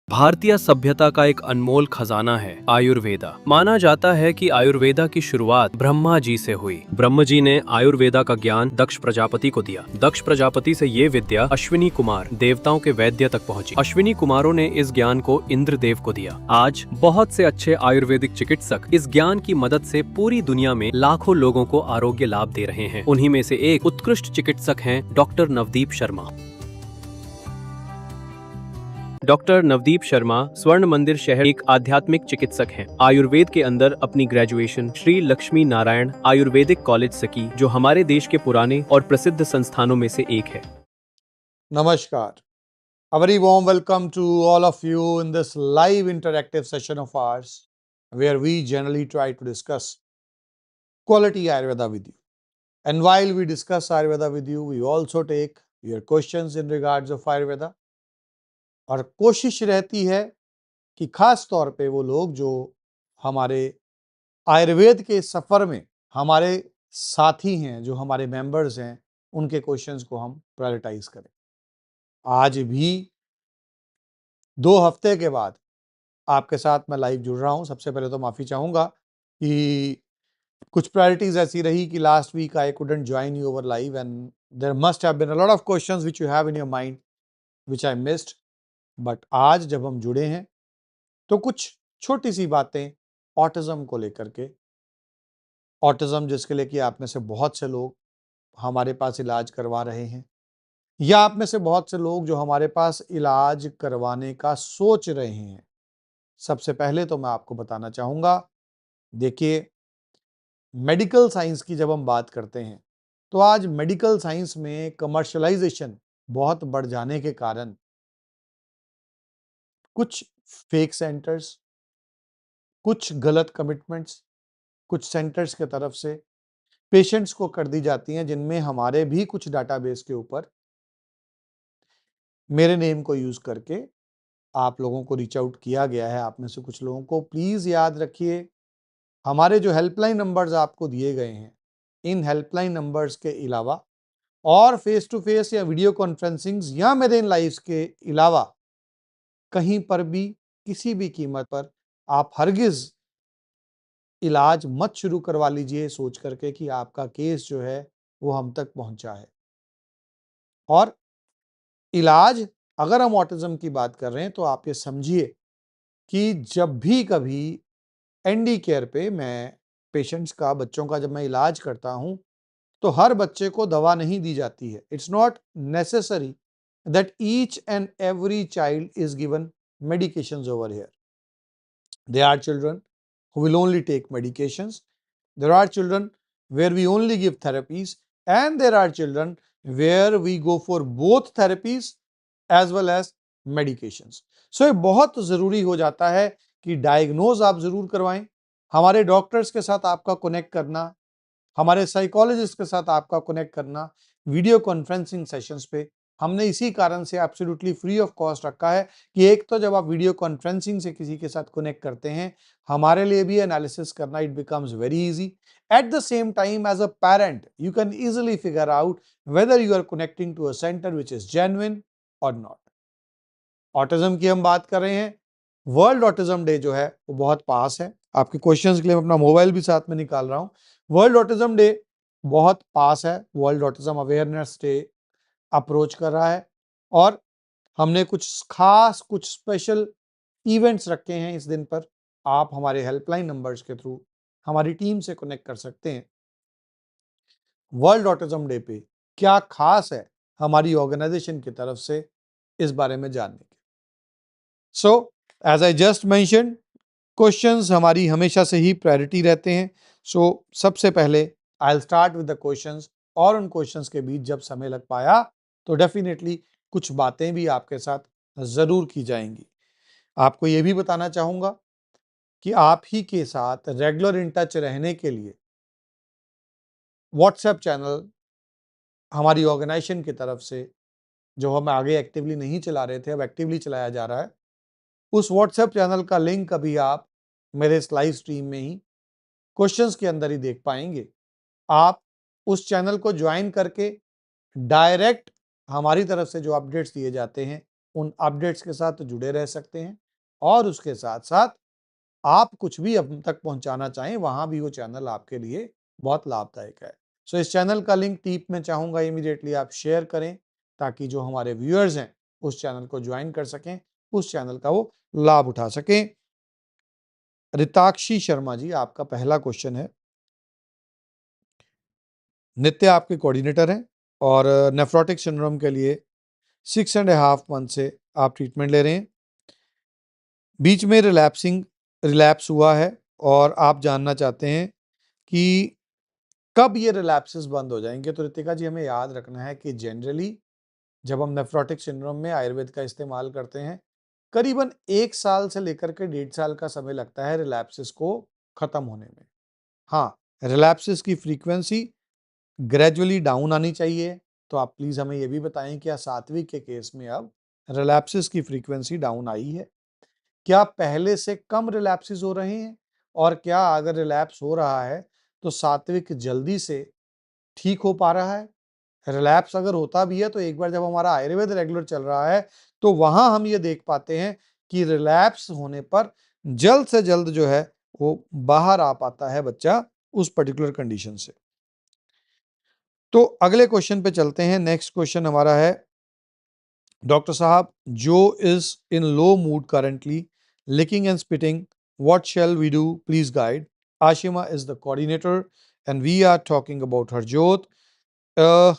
भारतीय सभ्यता का एक अनमोल खजाना है आयुर्वेदा। माना जाता है कि आयुर्वेदा की शुरुआत ब्रह्मा जी से हुई। ब्रह्म जी ने आयुर्वेदा का ज्ञान दक्ष प्रजापति को दिया। दक्ष प्रजापति से ये विद्या अश्विनी कुमार देवताओं के वैद्य तक पहुंची। अश्विनी कुमारों ने इस ज्ञान को इंद्रदेव को दिया। आज बहुत से अच्छे आयुर्वेदिक चिकित्सक इस ज्ञान की मदद से पूरी दुनिया में लाखों लोगों को आरोग्य लाभ दे रहे हैं। उन्हीं में से एक उत्कृष्ट चिकित्सक हैं डॉक्टर नवदीप शर्मा। डॉक्टर नवदीप शर्मा स्वर्ण मंदिर शहर एक आध्यात्मिक चिकित्सक हैं। आयुर्वेद के अंदर अपनी ग्रेजुएशन श्री लक्ष्मी नारायण आयुर्वेदिक कॉलेज से की, जो हमारे देश के पुराने और प्रसिद्ध संस्थानों में से एक है। Namaskar. A very warm welcome to all of you in this live interactive session of ours, where we generally try to discuss quality Ayurveda with you. And while we discuss Ayurveda with you, we also take your questions in regards of Ayurveda. और कोशिश रहती है कि खास तौर पे वो लोग जो हमारे आयुर्वेद के सफ़र में हमारे साथी हैं, जो हमारे मेंबर्स हैं, उनके क्वेश्चंस को हम प्रायोरिटाइज करें। आज भी 2 हफ्ते के बाद आपके साथ मैं लाइव जुड़ रहा हूं। सबसे पहले तो माफ़ी चाहूँगा कि कुछ प्रायोरिटीज़ ऐसी रही कि last week I couldn't join you over live and there must have been a lot of questions which you have in your mind which I missed. But आज जब हम जुड़े हैं तो कुछ छोटी सी बातें ऑटिज्म को लेकर के, ऑटिज्म जिसके लिए कि आप में से बहुत से लोग हमारे पास इलाज करवा रहे हैं, या आप में से बहुत से लोग जो हमारे पास इलाज करवाने का सोच रहे हैं। सबसे पहले तो मैं आपको बताना चाहूँगा, देखिए, मेडिकल साइंस की जब हम बात करते हैं तो आज मेडिकल साइंस में कमर्शलाइजेशन बहुत बढ़ जाने के कारण कुछ फेक सेंटर्स, कुछ गलत कमिटमेंट्स कुछ सेंटर्स के तरफ से पेशेंट्स को कर दी जाती हैं, जिनमें हमारे भी कुछ डाटाबेस के ऊपर मेरे नेम को यूज करके आप लोगों को रीच आउट किया गया है। आप में से कुछ लोगों को प्लीज याद रखिए, हमारे जो हेल्पलाइन नंबर्स आपको दिए गए हैं, इन हेल्पलाइन नंबर्स के अलावा और फेस टू फेस या वीडियो कॉन्फ्रेंसिंग या मेरे इन लाइव्स के अलावा कहीं पर भी किसी भी कीमत पर आप हरगिज इलाज मत शुरू करवा लीजिए सोच करके कि आपका केस जो है वो हम तक पहुंचा है। और इलाज, अगर हम ऑटिज्म की बात कर रहे हैं तो आप ये समझिए कि जब भी कभी एनडी केयर पे मैं पेशेंट्स का, बच्चों का जब मैं इलाज करता हूं तो हर बच्चे को दवा नहीं दी जाती है। It's not necessary that each and every child is given medications over here. There are children who will only take medications. There are children where we only give therapies, and there are children where we go for both therapies as well as medications. So ये बहुत ज़रूरी हो जाता है कि diagnose आप ज़रूर करवाएं। हमारे डॉक्टर्स के साथ आपका कनेक्ट करना, हमारे साइकोलॉजिस्ट के साथ आपका कनेक्ट करना वीडियो कॉन्फ्रेंसिंग सेशंस पे हमने इसी कारण से एब्सोल्युटली फ्री ऑफ कॉस्ट रखा है कि एक तो जब आप वीडियो कॉन्फ्रेंसिंग से किसी के साथ कनेक्ट करते हैं, हमारे लिए भी एनालिसिस करना it becomes very easy. At the same time as a parent you can easily figure out whether you are connecting to a centre which is genuine और नॉट। ऑटिज्म की हम बात कर रहे हैं, वर्ल्ड ऑटिज्म डे जो है वो बहुत पास है। आपके क्वेश्चंस के लिए मैं अपना मोबाइल भी साथ में निकाल रहा हूं। वर्ल्ड ऑटिज्म डे बहुत पास है। World autism awareness day approach कर रहा है और हमने कुछ खास, कुछ स्पेशल इवेंट्स रखे हैं इस दिन पर। आप हमारे हेल्पलाइन नंबर्स के थ्रू हमारी टीम से कनेक्ट कर सकते हैं। वर्ल्ड ऑटिज्म डे पे क्या खास है हमारी ऑर्गेनाइजेशन की तरफ से, इस बारे में जानने के। So as I just mention, questions हमारी हमेशा से ही प्रायोरिटी रहते हैं। सो सबसे पहले I will start with the questions, और उन क्वेश्चंस के बीच जब समय लग पाया तो डेफिनेटली कुछ बातें भी आपके साथ जरूर की जाएंगी। आपको ये भी बताना चाहूंगा कि आप ही के साथ रेगुलर इन टच रहने के लिए व्हाट्सएप चैनल हमारी ऑर्गेनाइजेशन की तरफ से, जो हम आगे एक्टिवली नहीं चला रहे थे, अब एक्टिवली चलाया जा रहा है। उस व्हाट्सएप चैनल का लिंक अभी आप मेरे इस लाइव स्ट्रीम में ही क्वेश्चंस के अंदर ही देख पाएंगे। आप उस चैनल को ज्वाइन करके डायरेक्ट हमारी तरफ से जो अपडेट्स दिए जाते हैं उन अपडेट्स के साथ जुड़े रह सकते हैं और उसके साथ साथ आप कुछ भी अब तक पहुंचाना चाहें वहां भी वो चैनल आपके लिए बहुत लाभदायक है। सो इस चैनल का लिंक टीप में चाहूंगा इमीडिएटली आप शेयर करें ताकि जो हमारे व्यूअर्स हैं उस चैनल को ज्वाइन कर सकें, उस चैनल का वो लाभ उठा सकें। रिताक्षी शर्मा जी, आपका पहला क्वेश्चन है। नित्य आपके कोऑर्डिनेटर हैं और नेफ्रोटिक सिंड्रोम के लिए 6.5 मंथ से आप ट्रीटमेंट ले रहे हैं। बीच में रिलैप्स हुआ है और आप जानना चाहते हैं कि कब ये रिलैप्सेस बंद हो जाएंगे। तो रितिका जी, हमें याद रखना है कि जनरली जब हम नेफ्रोटिक सिंड्रोम में आयुर्वेद का इस्तेमाल करते हैं, करीबन 1 साल से लेकर के 1.5 साल का समय लगता है रिलैप्सेस को खत्म होने में। हाँ, रिलैप्सेस की फ्रीक्वेंसी ग्रेजुअली डाउन आनी चाहिए। तो आप प्लीज हमें यह भी बताएं, क्या सात्विक के केस में अब रिलैप्सेस की फ्रीक्वेंसी डाउन आई है? क्या पहले से कम रिलैप्सेस हो रहे हैं? और क्या अगर रिलैप्स हो रहा है तो सात्विक जल्दी से ठीक हो पा रहा है? रिलैप्स अगर होता भी है तो एक बार जब हमारा आयुर्वेद रेगुलर चल रहा है तो वहां हम ये देख पाते हैं कि रिलैप्स होने पर जल्द से जल्द जो है वो बाहर आ पाता है बच्चा उस पर्टिकुलर कंडीशन से। तो अगले क्वेश्चन पे चलते हैं। नेक्स्ट क्वेश्चन हमारा है, डॉक्टर साहब, जो is in low mood currently, licking and spitting, what shall we do? Please guide. Ashima is the coordinator and we are talking about Harjot. Uh,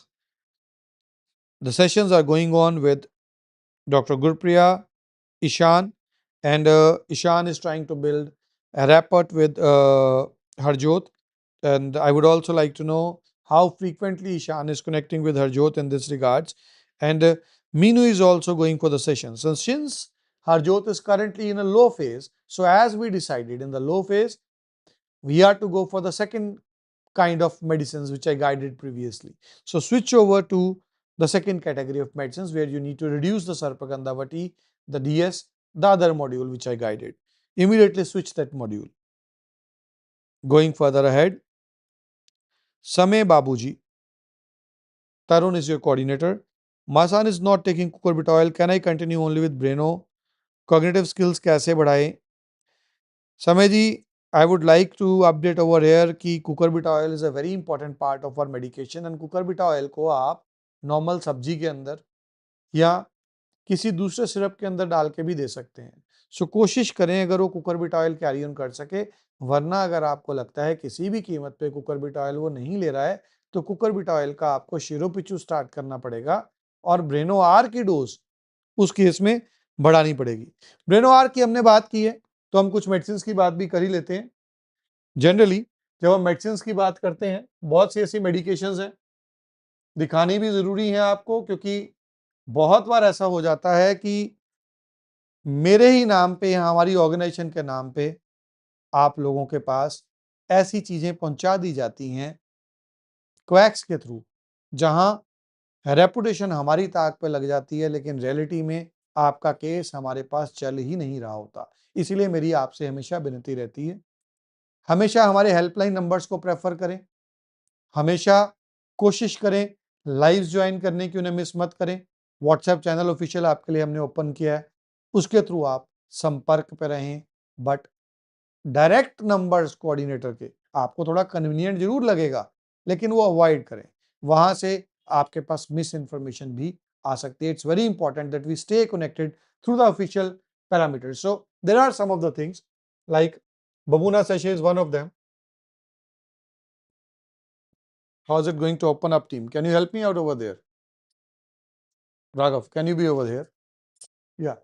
the sessions are going on with Dr. Gurpriya, Ishan, and Ishan is trying to build a rapport with Harjot. And I would also like to know how frequently Ishan is connecting with Harjot in this regards. And Meenu is also going for the session. So since Harjot is currently in a low phase, so as we decided in the low phase, we are to go for the second kind of medicines which I guided previously. So switch over to the second category of medicines where you need to reduce the Sarpagandhavati, the DS, the other module which I guided. Immediately switch that module. Going further ahead, Samay Babuji, Tarun is your coordinator. Masan is not taking cucurbit. Can I continue only with Breno? Cognitive skills कैसे बढ़ाएं? समय जी, I would like to update over here कि cucurbit oil is a very important part of our medication and cucurbit oil को आप normal सब्जी के अंदर या किसी दूसरे सिरप के अंदर डाल के भी दे सकते हैं। सो कोशिश करें अगर वो कुकुरबिट ऑयल कैरी ऑन कर सके, वरना अगर आपको लगता है किसी भी कीमत पे कुकुरबिट ऑयल वो नहीं ले रहा है तो कुकुरबिट ऑयल का आपको शिरोपिचू स्टार्ट करना पड़ेगा और ब्रेनो आर की डोज उस केस में बढ़ानी पड़ेगी। ब्रेनो आर की हमने बात की है तो हम कुछ मेडिसिन की बात भी कर ही लेते हैं। जनरली जब हम मेडिसिन की बात करते हैं, बहुत सी ऐसी मेडिकेशंस हैं, दिखानी भी जरूरी है आपको, क्योंकि बहुत बार ऐसा हो जाता है कि मेरे ही नाम पे या हमारी ऑर्गेनाइजेशन के नाम पे आप लोगों के पास ऐसी चीजें पहुंचा दी जाती हैं क्वैक्स के थ्रू, जहां रेपुटेशन हमारी ताक पे लग जाती है, लेकिन रियलिटी में आपका केस हमारे पास चल ही नहीं रहा होता। इसीलिए मेरी आपसे हमेशा विनती रहती है, हमेशा हमारे हेल्पलाइन नंबर्स को प्रेफर करें, हमेशा कोशिश करें लाइव ज्वाइन करने की, उन्हें मिस मत करें। व्हाट्सएप चैनल ऑफिशियल आपके लिए हमने ओपन किया है, उसके थ्रू आप संपर्क पे रहें। बट डायरेक्ट नंबर्स कोऑर्डिनेटर के आपको थोड़ा कन्वीनियंट जरूर लगेगा, लेकिन वो अवॉइड करें, वहां से आपके पास मिस इंफॉर्मेशन भी आ सकती है। It's very important that we stay connected through the official parameters. So there are some of the things like Babuna sachet is one of them. How is it going to open up, team? Can you help me out over there? Raghav, can you be over here? Yeah.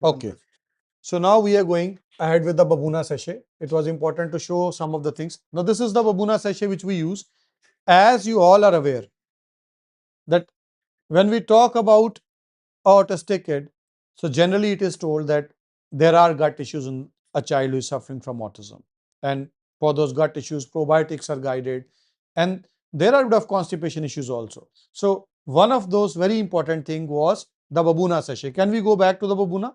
Okay. So now we are going ahead with the Babuna sachet. It was important to show some of the things. Now this is the Babuna sachet which we use. As you all are aware that when we talk about autistic kid, so generally it is told that there are gut issues in a child who is suffering from autism. And for those gut issues, probiotics are guided. And there are a bit of constipation issues also. So one of those very important thing was the Babuna sachet. Can we go back to the Babuna?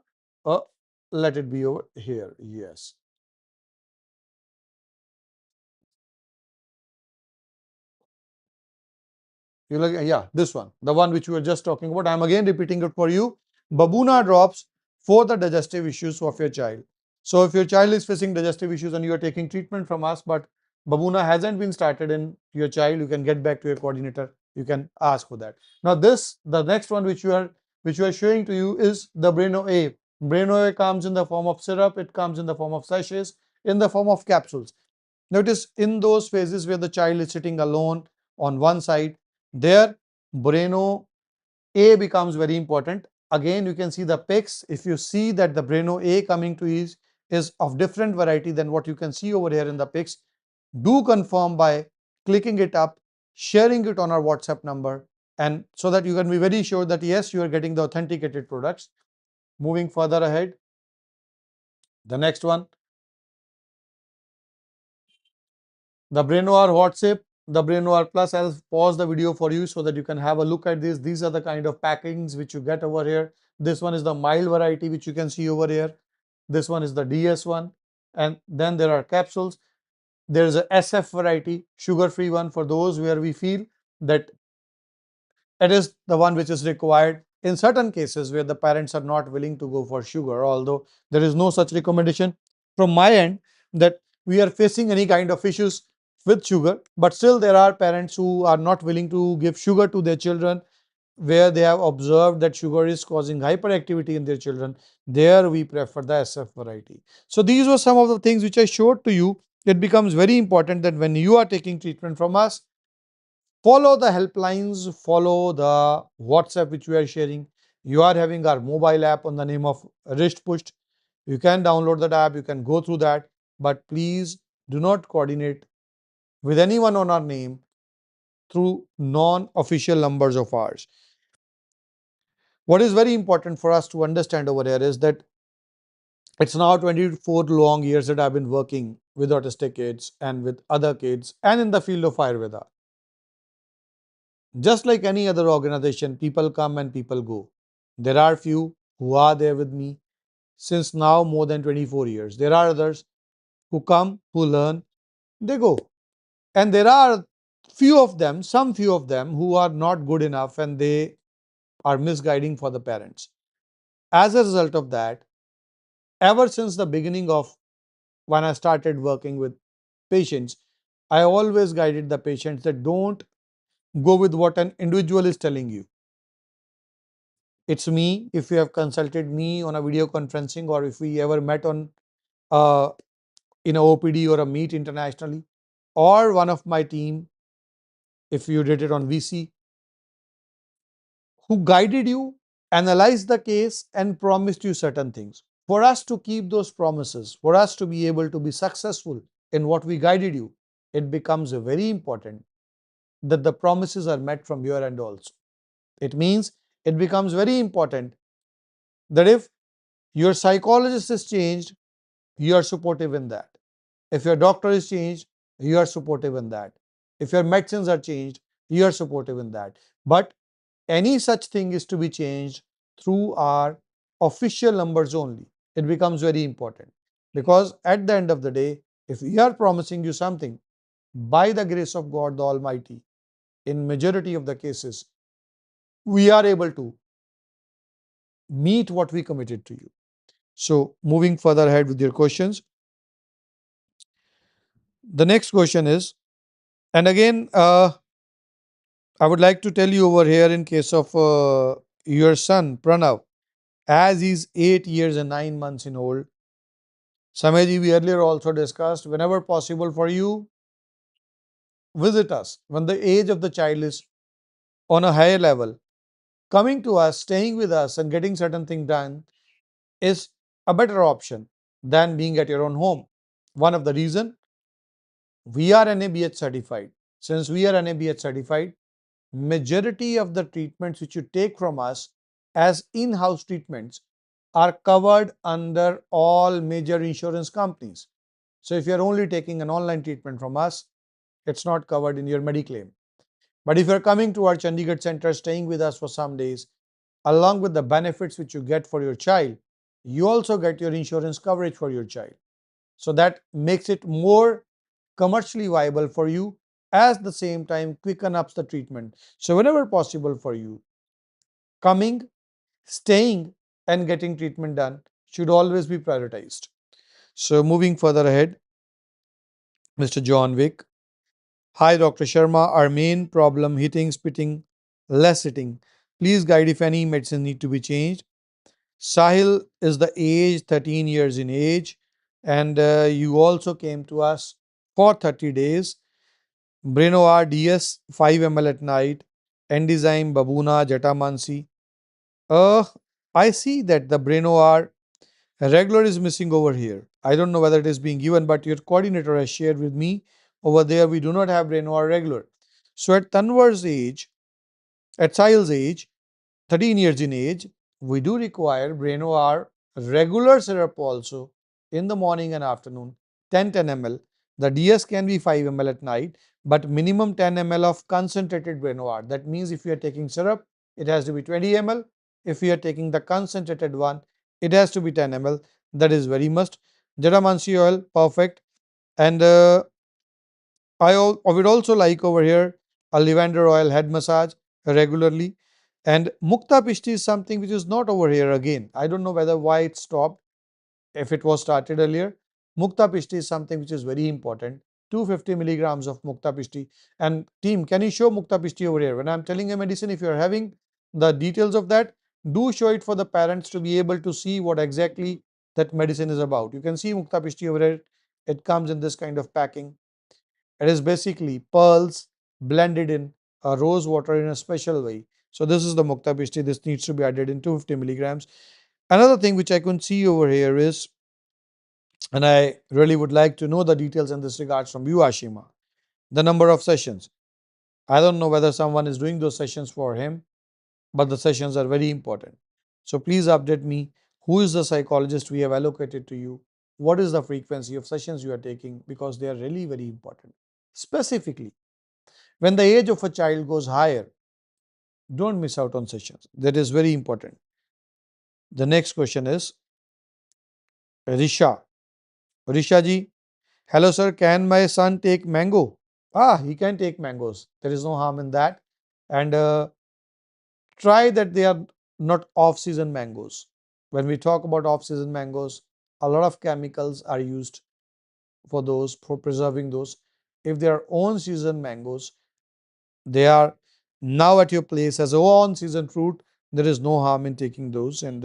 Let it be over here. Yes. You like, yeah, this one, the one which we were just talking about. I'm again repeating it for you. Babuna drops for the digestive issues of your child. So if your child is facing digestive issues and you are taking treatment from us, but Babuna hasn't been started in your child, you can get back to your coordinator. You can ask for that. Now the next one which we are showing to you is the Breno A. Breno A comes in the form of syrup. It comes in the form of sachets, in the form of capsules. Notice in those phases where the child is sitting alone on one side, there Breno A becomes very important. Again, you can see the pics. If you see that the Breno A coming to is of different variety than what you can see over here in the pics, do confirm by clicking it up, sharing it on our WhatsApp number, and so that you can be very sure that yes, you are getting the authenticated products. Moving further ahead, the next one, the Brainoir WhatsApp, the Brainoir Plus. I'll pause the video for you so that you can have a look at this. These are the kind of packings which you get over here. This one is the mild variety which you can see over here. This one is the DS one, and then there are capsules. There is a SF variety, sugar-free one, for those where we feel that it is the one which is required in certain cases where the parents are not willing to go for sugar, although there is no such recommendation from my end that we are facing any kind of issues with sugar, but still there are parents who are not willing to give sugar to their children where they have observed that sugar is causing hyperactivity in their children. There we prefer the SF variety. So these were some of the things which I showed to you. It becomes very important that when you are taking treatment from us, follow the helplines, follow the WhatsApp which we are sharing. You are having our mobile app on the name of Wrist Pushed. You can download that app, you can go through that, but please do not coordinate with anyone on our name through non-official numbers of ours. What is very important for us to understand over here is that it's now 24 long years that I've been working with autistic kids and with other kids and in the field of Ayurveda. Just like any other organization, people come and people go. There are few who are there with me since now more than 24 years. There are others who come, who learn, they go. And there are some few of them who are not good enough and they are misguiding for the parents. As a result of that, ever since the beginning of when I started working with patients, I always guided the patients that don't go with what an individual is telling you. It's me. If you have consulted me on a video conferencing, or if we ever met on uh, in a OPD or a meet internationally, or one of my team, if you did it on VC, who guided you, analyzed the case, and promised you certain things. For us to keep those promises, for us to be able to be successful in what we guided you, it becomes very important that the promises are met from your end also. It means it becomes very important that if your psychologist is changed, you are supportive in that. If your doctor is changed, you are supportive in that. If your medicines are changed, you are supportive in that. But any such thing is to be changed through our official numbers only. It becomes very important because at the end of the day, if we are promising you something, by the grace of God the Almighty, in majority of the cases, we are able to meet what we committed to you. So moving further ahead with your questions, the next question is, and again, I would like to tell you over here in case of your son Pranav, as he's 8 years and 9 months in old. Sameji, we earlier also discussed, whenever possible for you, visit us when the age of the child is on a higher level. Coming to us, staying with us, and getting certain things done is a better option than being at your own home. One of the reason, we are NABH certified. Since we are NABH certified, majority of the treatments which you take from us as in-house treatments are covered under all major insurance companies. So if you're only taking an online treatment from us, it's not covered in your Mediclaim. But if you're coming to our Chandigarh center, staying with us for some days, along with the benefits which you get for your child, you also get your insurance coverage for your child. So that makes it more commercially viable for you at the same time quicken up the treatment. So whenever possible for you, coming, staying and getting treatment done should always be prioritized. So moving further ahead, Mr. John Wick. Hi Dr. Sharma, our main problem hitting, spitting, less sitting. Please guide if any medicine need to be changed. Sahil is the age 13 years in age, and you also came to us for 30 days. Brinoar DS 5 ml at night, Enzyme, Babuna, Jatamansi. Uh, I see that the Brinoar regular is missing over here. I don't know whether it is being given, but your coordinator has shared with me over there we do not have Brinoar regular. So at Tanwar's age, at Sahil's age, 13 years in age, we do require Brenoir regular syrup also in the morning and afternoon, 10 ml. The DS can be 5 ml at night, but minimum 10 ml of concentrated Brenoir. That means if you are taking syrup, it has to be 20 ml. If you are taking the concentrated one, it has to be 10 ml. That is very must. Jadamansi oil, perfect. And I would also like over here a lavender oil head massage regularly. And Mukta Pishti is something which is not over here again. I don't know whether why it stopped, if it was started earlier. Mukta Pishti is something which is very important. 250 milligrams of Mukta Pishti. And team, can you show Mukta Pishti over here? When I'm telling a medicine, if you're having the details of that, do show it for the parents to be able to see what exactly that medicine is about. You can see Mukta Pishti over here. It comes in this kind of packing. It is basically pearls blended in a rose water in a special way. So this is the Mukta Pishti. This needs to be added in 250 milligrams. Another thing which I can see over here is, and I really would like to know the details in this regards from you, Ashima, the number of sessions. I don't know whether someone is doing those sessions for him, but the sessions are very important. So please update me. Who is the psychologist we have allocated to you? What is the frequency of sessions you are taking? Because they are really very important. Specifically, when the age of a child goes higher, don't miss out on sessions. That is very important. The next question is Risha. Risha ji, hello sir, can my son take mango? He can take mangoes. There is no harm in that. And try that they are not off-season mangoes. When we talk about off-season mangoes, a lot of chemicals are used for those, for preserving those. If they are on-season mangoes, they are now at your place as a on-season fruit. There is no harm in taking those. And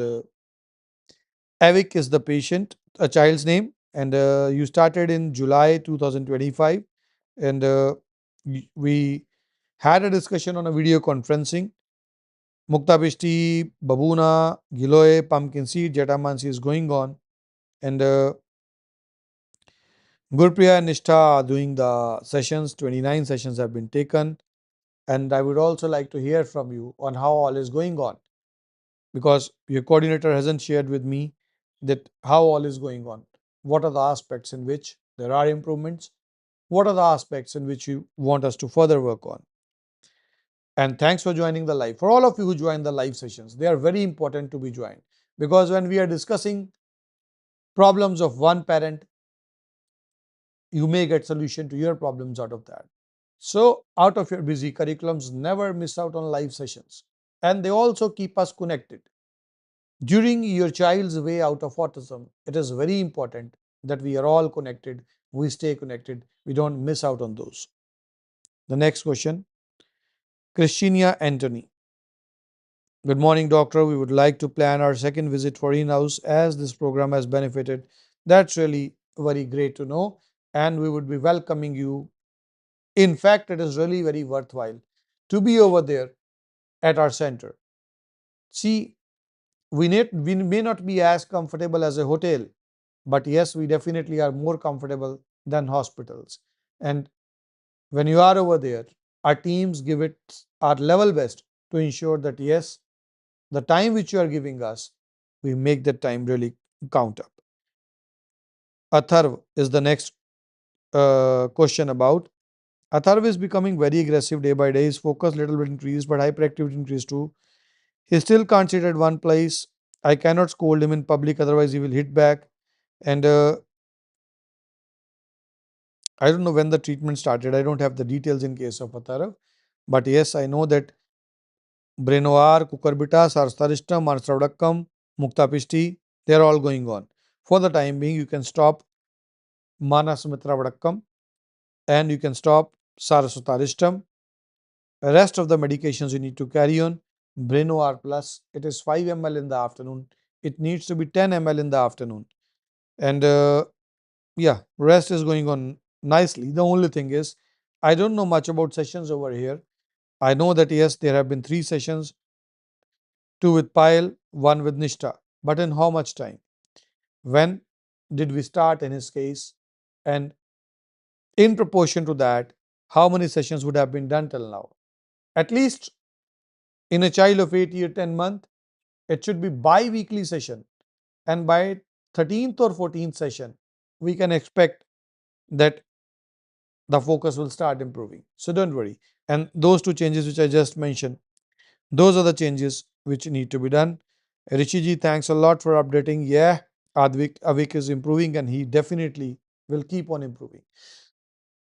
Avik is the patient, a child's name, and you started in July 2025, and we had a discussion on a video conferencing. Mukta Bishti, Babuna, Giloy, Pumpkin Seed, Jatamansi is going on, and Gurpriya and Nishtha are doing the sessions. 29 sessions have been taken, and I would also like to hear from you on how all is going on, because your coordinator hasn't shared with me that how all is going on. What are the aspects in which there are improvements? What are the aspects in which you want us to further work on? And thanks for joining the live. For all of you who join the live sessions, they are very important to be joined, because when we are discussing problems of one parent, you may get solution to your problems out of that. So out of your busy curriculums, never miss out on live sessions. And they also keep us connected. During your child's way out of autism, it is very important that we are all connected, we stay connected, we don't miss out on those. The next question, Christina Anthony. Good morning, doctor. We would like to plan our second visit for in-house as this program has benefited. That's really very great to know, and we would be welcoming you. In fact, it is really very worthwhile to be over there at our center. See, we may not be as comfortable as a hotel, but yes, we definitely are more comfortable than hospitals. And when you are over there, our teams give it our level best to ensure that yes, the time which you are giving us, we make that time really count up. Atharv is the next question about. Atharv is becoming very aggressive day by day. His focus little bit increased, but hyperactivity increased too. He still can't sit at one place. I cannot scold him in public, otherwise he will hit back. And I don't know when the treatment started. I don't have the details in case of Atarav. But yes, I know that Brenoir, Cucurbita, Sarsaristum, Arsavdakkam, Muktapishti, they are all going on. For the time being, you can stop Manasmitravadakkam and you can stop Sarasutaristum. The rest of the medications you need to carry on. Brenoir Plus, it is 5 ml in the afternoon. It needs to be 10 ml in the afternoon. And yeah, rest is going on nicely. The only thing is, I don't know much about sessions over here. I know that yes, there have been 3 sessions, 2 with Payal, 1 with Nishta. But in how much time? When did we start in his case? And in proportion to that, how many sessions would have been done till now? At least in a child of 8 year 10 month, it should be bi-weekly session. And by 13th or 14th session, we can expect that the focus will start improving. So don't worry. And those 2 changes which I just mentioned, those are the changes which need to be done. Rishi ji, thanks a lot for updating. Yeah, Avik is improving and he definitely will keep on improving.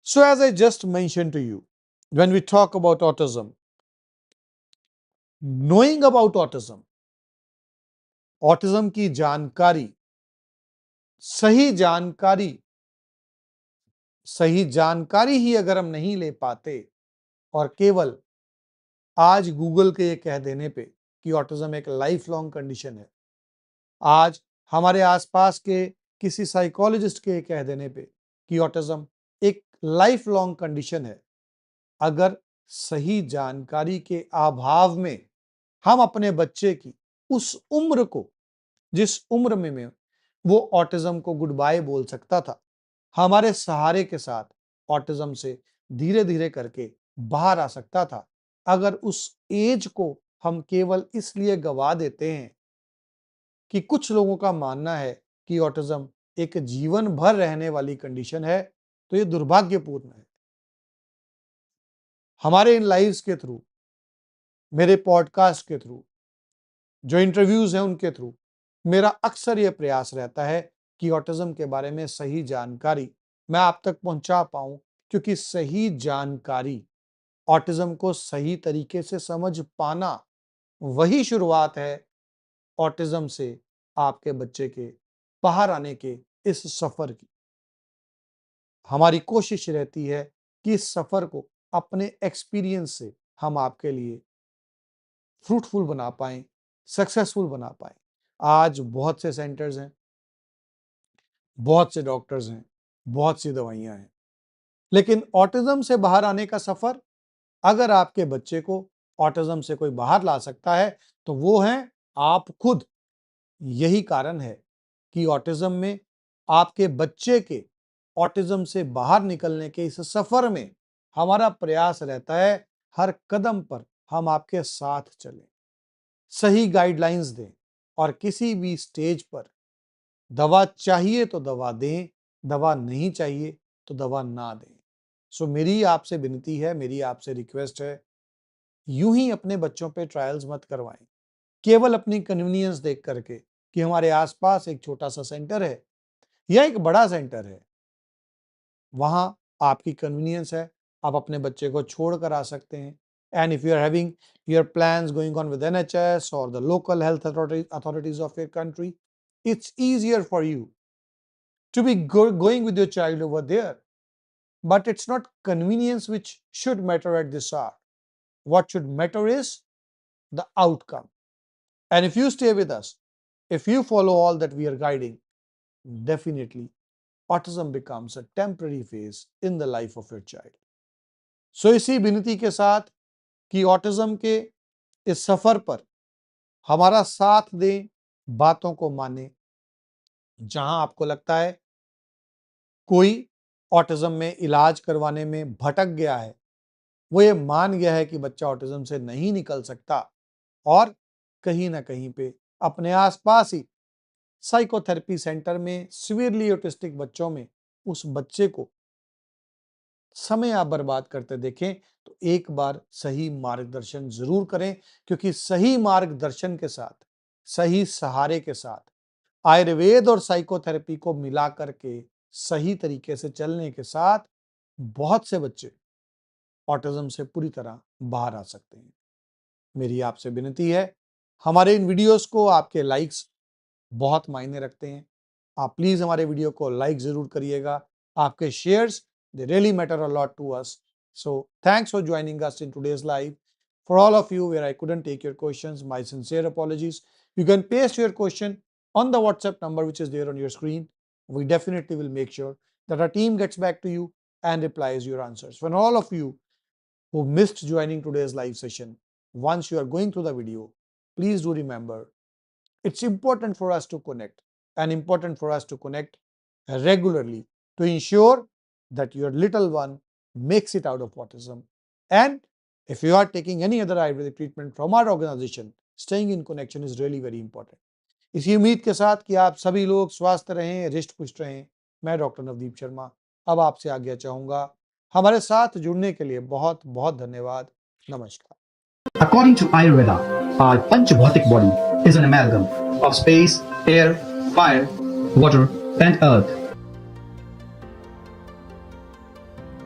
So as I just mentioned to you, when we talk about autism, knowing about autism की जानकारी, सही जानकारी ही अगर हम नहीं ले पाते और केवल आज गूगल के ये कह देने पे कि ऑटिज्म एक लाइफ लॉन्ग कंडीशन है, आज हमारे आसपास के किसी साइकोलॉजिस्ट के कह देने पे कि ऑटिज्म एक लाइफ लॉन्ग कंडीशन है, अगर सही जानकारी के अभाव में हम अपने बच्चे की उस उम्र को, जिस उम्र में वो ऑटिज्म को गुड बाय बोल सकता था, हमारे सहारे के साथ ऑटिज्म से धीरे धीरे करके बाहर आ सकता था, अगर उस एज को हम केवल इसलिए गवा देते हैं कि कुछ लोगों का मानना है कि ऑटिज्म एक जीवन भर रहने वाली कंडीशन है, तो ये दुर्भाग्यपूर्ण है। हमारे इन लाइव्स के थ्रू, मेरे पॉडकास्ट के थ्रू, जो इंटरव्यूज हैं उनके थ्रू मेरा अक्सर यह प्रयास रहता है कि ऑटिज्म के बारे में सही जानकारी मैं आप तक पहुंचा पाऊं, क्योंकि सही जानकारी, ऑटिज्म को सही तरीके से समझ पाना, वही शुरुआत है ऑटिज्म से आपके बच्चे के बाहर आने के इस सफर की। हमारी कोशिश रहती है कि इस सफर को अपने एक्सपीरियंस से हम आपके लिए फ्रूटफुल बना पाएं, सक्सेसफुल बना पाएं। आज बहुत से सेंटर्स हैं, बहुत से डॉक्टर्स हैं, बहुत सी दवाइयां हैं, लेकिन ऑटिज्म से बाहर आने का सफर, अगर आपके बच्चे को ऑटिज्म से कोई बाहर ला सकता है तो वो हैं आप खुद। यही कारण है कि ऑटिज्म में आपके बच्चे के ऑटिज्म से बाहर निकलने के इस सफर में हमारा प्रयास रहता है हर कदम पर हम आपके साथ चलें, सही गाइडलाइंस दें और किसी भी स्टेज पर दवा चाहिए तो दवा दें, दवा नहीं चाहिए तो दवा ना दें। सो मेरी आपसे विनती है, मेरी आपसे रिक्वेस्ट है, यूं ही अपने बच्चों पे ट्रायल्स मत करवाएं केवल अपनी कन्वीनियंस देख करके कि हमारे आसपास एक छोटा सा सेंटर है या एक बड़ा सेंटर है, वहां आपकी कन्वीनियंस है, आप अपने बच्चे को छोड़ कर आ सकते हैं। And if you are having your plans going on with NHS और the local health authorities of your country, it's easier for you to be going with your child over there. But it's not convenience which should matter at this hour. What should matter is the outcome. And if you stay with us, if you follow all that we are guiding, definitely autism becomes a temporary phase in the life of your child. So इसी विनती के साथ कि autism के इस सफर पर हमारा साथ दें, बातों को मानें। जहां आपको लगता है कोई ऑटिज्म में इलाज करवाने में भटक गया है, वो ये मान गया है कि बच्चा ऑटिज्म से नहीं निकल सकता और कहीं ना कहीं पे अपने आसपास ही साइकोथेरेपी सेंटर में सिवियरली ऑटिस्टिक बच्चों में उस बच्चे को समय आप बर्बाद करते देखें, तो एक बार सही मार्गदर्शन जरूर करें, क्योंकि सही मार्गदर्शन के साथ, सही सहारे के साथ, आयुर्वेद और साइकोथेरेपी को मिला करके सही तरीके से चलने के साथ बहुत से बच्चे ऑटिज्म से पूरी तरह बाहर आ सकते हैं। मेरी आपसे विनती है, हमारे इन वीडियोस को आपके लाइक्स बहुत मायने रखते हैं। आप प्लीज हमारे वीडियो को लाइक जरूर करिएगा। आपके shares they really matter a lot to us. So thanks for joining us in today's live. For all of you where I couldn't take your questions, my sincere apologies. You can paste your question on the WhatsApp number which is there on your screen. We definitely will make sure that our team gets back to you and replies your answers. For all of you who missed joining today's live session, once you are going through the video, please do remember it's important for us to connect and important for us to connect regularly to ensure that your little one makes it out of autism. And if you are taking any other Ayurvedic treatment from our organization, staying in connection is really very important. इसी उम्मीद के साथ कि आप सभी लोग स्वस्थ रहें, रिष्ट पुष्ट रहें, मैं डॉक्टर नवदीप शर्मा अब आपसे आज्ञा चाहूंगा। हमारे साथ जुड़ने के लिए बहुत बहुत धन्यवाद। नमस्कार। According to Ayurveda, our Panchabhautik body is an amalgam of space, air, fire, water, and earth.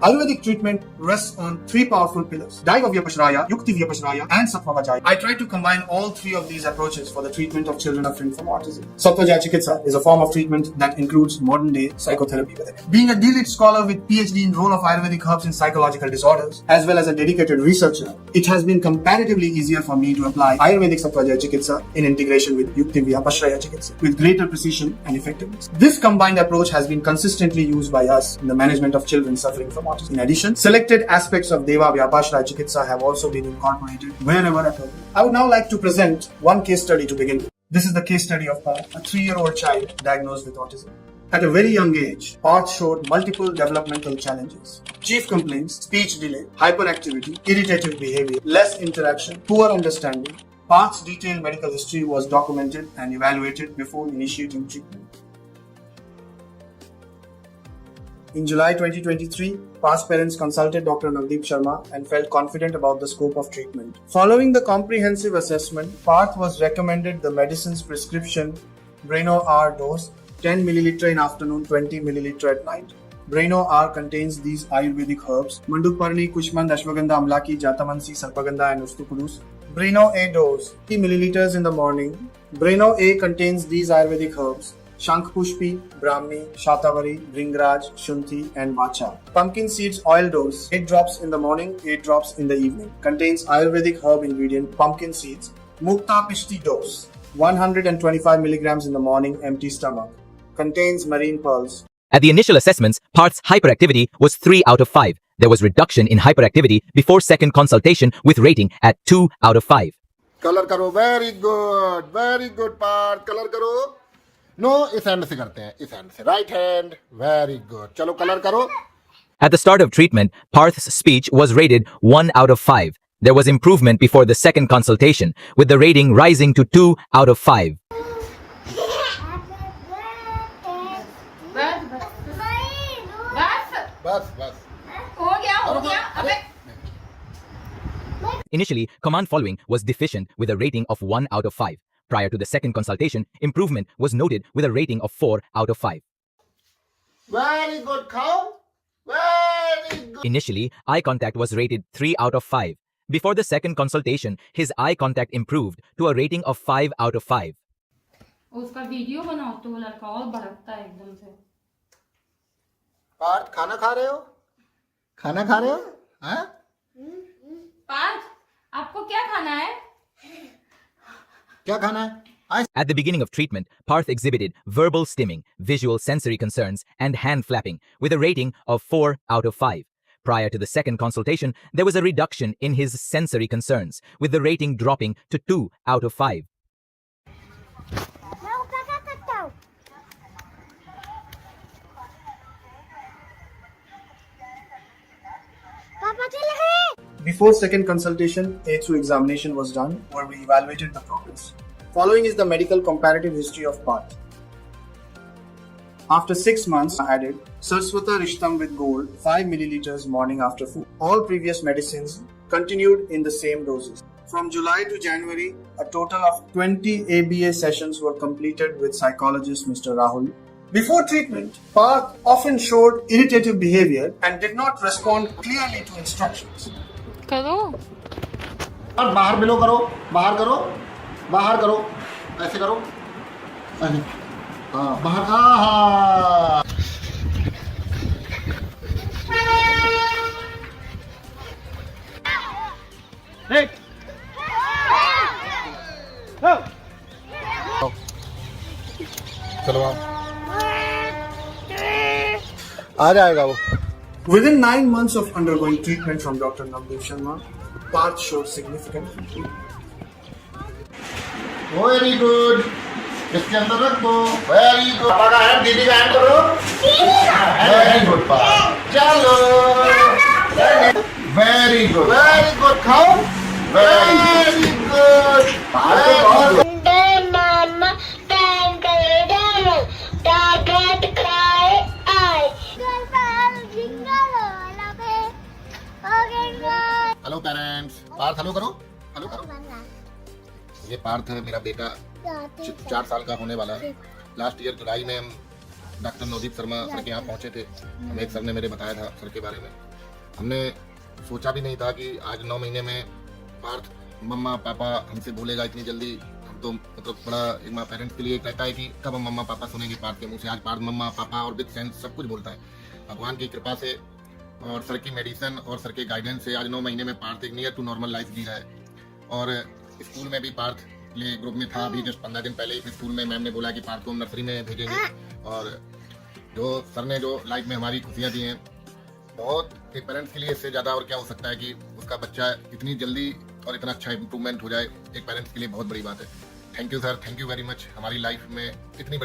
Ayurvedic treatment rests on three powerful pillars: Daivavyapashraya, Yuktivyapashraya, and Sattvavajaya. I try to combine all three of these approaches for the treatment of children suffering from autism. Sattvavajaya Chikitsa is a form of treatment that includes modern day psychotherapy with it. Being a D.Litt scholar with PhD in role of Ayurvedic herbs in psychological disorders, as well as a dedicated researcher, it has been comparatively easier for me to apply Ayurvedic Sattvavajaya Chikitsa in integration with Yuktivyapashraya Chikitsa with greater precision and effectiveness. This combined approach has been consistently used by us in the management of children suffering from autism. In addition, selected aspects of Deva Vyapashraya Chikitsa have also been incorporated wherever appropriate. I would now like to present one case study to begin with. This is the case study of Parth, a 3-year-old child diagnosed with autism. At a very young age, Parth showed multiple developmental challenges. Chief complaints: speech delay, hyperactivity, irritative behavior, less interaction, poor understanding. Parth's detailed medical history was documented and evaluated before initiating treatment. In July 2023, Parth's parents consulted Dr. Navdeep Sharma and felt confident about the scope of treatment. Following the comprehensive assessment, Parth was recommended the medicine's prescription Braino R dose, 10 ml in afternoon, 20 ml at night. Braino R contains these Ayurvedic herbs: Mandukparni, Kushmand, Ashwagandha, Amlaki, Jatamansi, Sarpagandha, and Ustupurus. Braino A dose, 30 ml in the morning. Braino A contains these Ayurvedic herbs: Shankpushpi, Brahmi, Shatavari, Bringraj, Shunti, and Vacha. Pumpkin seeds oil dose, 8 drops in the morning, 8 drops in the evening. Contains Ayurvedic herb ingredient pumpkin seeds. Mukta Pishti dose, 125 milligrams in the morning, empty stomach. Contains marine pearls. At the initial assessments, Parth's hyperactivity was 3 out of 5. There was reduction in hyperactivity before second consultation with rating at 2 out of 5. Colour करो, very good part, colour करो। No, इस hand से करते हैं, इस hand से, right hand, very good. चलो colour करो। At the start of treatment, Parth's speech was rated 1 out of 5. There was improvement before the second consultation, with the rating rising to 2 out of 5. बस हो गया अबे। Initially, command following was deficient with a rating of 1 out of 5. Prior to the second consultation, improvement was noted with a rating of 4 out of 5. Very good, खाओ, very good. Initially, eye contact was rated 3 out of 5. Before the second consultation, his eye contact improved to a rating of 5 out of 5. उसका video बनाओ तो वो लड़का और भड़कता है एकदम से। पार्थ, खाना खा रहे हो? खाना खा रहे हो? हाँ? पार्थ, आपको क्या खाना है? क्या खाना है? At the beginning of treatment, Parth exhibited verbal stimming, visual sensory concerns, and hand flapping, with a rating of 4 out of 5. Prior to the second consultation, there was a reduction in his sensory concerns, with the rating dropping to 2 out of 5. Before second consultation, a through examination was done where we evaluated the progress. Following is the medical comparative history of Parth. After 6 months, added Sarswata Rishtam with gold, 5 milliliters morning after food. All previous medicines continued in the same doses. From July to January, a total of 20 ABA sessions were completed with psychologist Mr. Rahul. Before treatment, Parth often showed irritative behavior and did not respond clearly to instructions. करो और बाहर below करो, बाहर करो, बाहर करो, ऐसे करो, ऐसे, हाँ बाहर, हाँ। चलो आ जाएगा वो। Within 9 months of undergoing treatment from Dr. Navdeep Sharma, Parth showed significant improvement. Very good, इसके अंदर रख दो, वेरी गुड। पापा का हैंड, दीदी का हैंड करो, वेरी गुड पापा, चलो, वेरी गुड, खाओ, वेरी गुड, बहुत हेलो पेरेंट्स, पार्थ हेलो करो, हेलो करो। ये पार्थ है मेरा बेटा, 4 साल का होने वाला है। लास्ट ईयर जुलाई में हम डॉक्टर नवदीप शर्मा सर के यहाँ पहुँचे थे। हमें एक सर ने मेरे बताया था सर के बारे में। हमने सोचा भी नहीं था कि आज 9 महीने में पार्थ मम्मा पापा हमसे बोलेगा इतनी जल्दी। हम तो मतलब बड़ा एक माँ पेरेंट्स के लिए कहता है कि कब हम मम्मा पापा सुनेंगे पार्थ के मुँह से। आज पार्थ मम्मा पापा और विद सेंस सब कुछ बोलता है। भगवान की कृपा से और सर की मेडिसिन और सर के गाइडेंस से आज 9 महीने में पार्थ एक नियर टू नॉर्मल लाइफ जी रहा है। और स्कूल में भी पार्थ प्ले ग्रुप में था। अभी जस्ट 15 दिन पहले ही स्कूल में मैम ने बोला कि पार्थ को हम नर्सरी में भेजेंगे। और जो सर ने जो लाइफ में हमारी खुशियाँ दी हैं, बहुत एक पेरेंट्स के लिए इससे ज़्यादा और क्या हो सकता है कि उसका बच्चा इतनी जल्दी और इतना अच्छा इंप्रूवमेंट हो जाए, एक पेरेंट्स के लिए बहुत बड़ी बात है। Thank you sir, thank you very much. हमारी लाइफ में इतनी